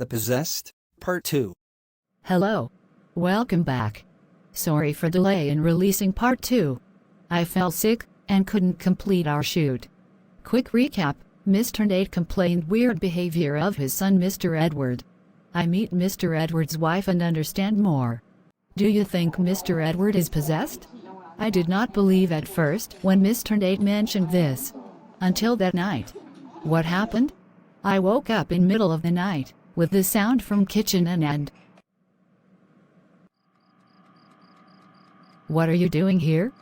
The Possessed, Part 2. Hello. Welcome back. Sorry for delay in releasing Part 2. I fell sick and couldn't complete our shoot. Quick recap, Mr. Nate complained weird behavior of his son Mr. Edward. I meet Mr. Edward's wife and understand more. Do you think Mr. Edward is possessed? I did not believe at first when Mr. Nate mentioned this. Until that night. What happened? I woke up in middle of the night with the sound from kitchen and What are you doing here?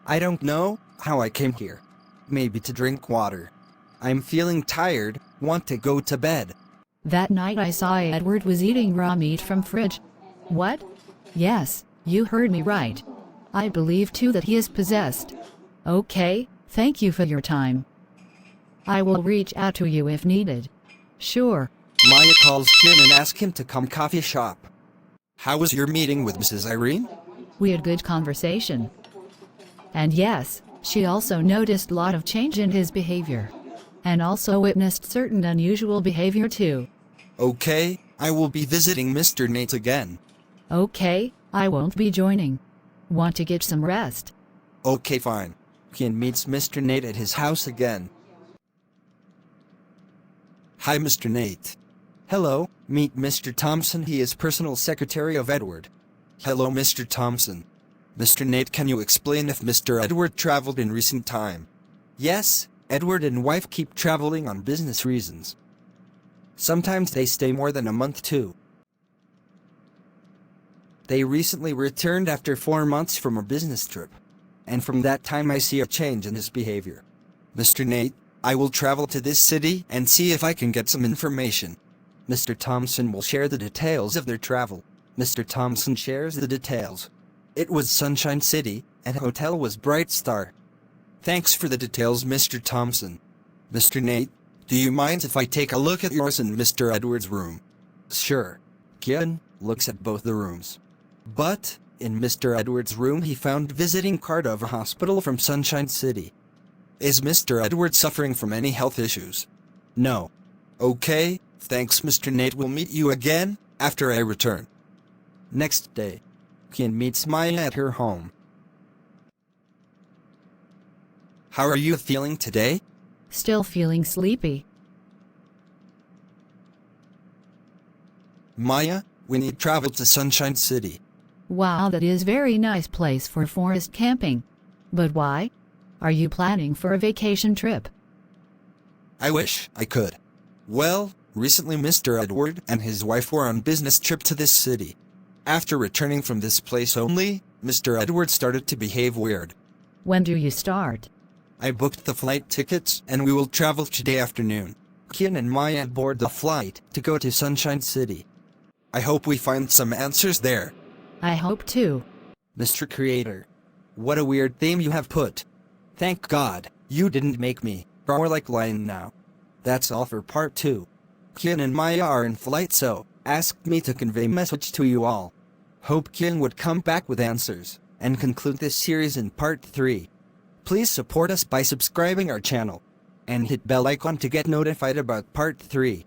I don't know how I came here. Maybe to drink water. I'm feeling tired, want to go to bed. That night I saw Edward was eating raw meat from fridge. What? Yes, you heard me right. I believe too that he is possessed. Okay, thank you for your time. I will reach out to you if needed. Sure. Maya calls Kian and asks him to come coffee shop. How was your meeting with Mrs. Irene? We had good conversation. And yes, she also noticed lot of change in his behavior. And also witnessed certain unusual behavior too. Okay, I will be visiting Mr. Nate again. Okay, I won't be joining. Want to get some rest? Okay, fine. Kian meets Mr. Nate at his house again. Hi, Mr. Nate. Hello, meet Mr. Thompson. He is personal secretary of Edward. Hello, Mr. Thompson. Mr. Nate, can you explain if Mr. Edward traveled in recent time? Yes, Edward and wife keep traveling on business reasons. Sometimes they stay more than a month too. They recently returned after 4 months from a business trip. And from that time I see a change in his behavior. Mr. Nate, I will travel to this city and see if I can get some information. Mr. Thompson will share the details of their travel. Mr. Thompson shares the details. It was Sunshine City, and hotel was Bright Star. Thanks for the details, Mr. Thompson. Mr. Nate, do you mind if I take a look at yours and Mr. Edward's room? Sure. Kian looks at both the rooms. But, in Mr. Edward's room he found visiting card of a hospital from Sunshine City. Is Mr. Edward suffering from any health issues? No. Okay, thanks Mr. Nate. Will meet you again after I return. Next day, Kian meets Maya at her home. How are you feeling today? Still feeling sleepy. Maya, we need travel to Sunshine City. Wow, that is very nice place for forest camping. But why? Are you planning for a vacation trip? I wish I could. Well, recently Mr. Edward and his wife were on business trip to this city. After returning from this place only, Mr. Edward started to behave weird. When do you start? I booked the flight tickets and we will travel today afternoon. Kian and Maya board the flight to go to Sunshine City. I hope we find some answers there. I hope too. Mr. Creator, what a weird theme you have put. Thank God, you didn't make me roar like lion now. That's all for part 2. Kian and Maya are in flight, so asked me to convey message to you all. Hope Kian would come back with answers and conclude this series in part 3. Please support us by subscribing our channel and hit bell icon to get notified about part 3.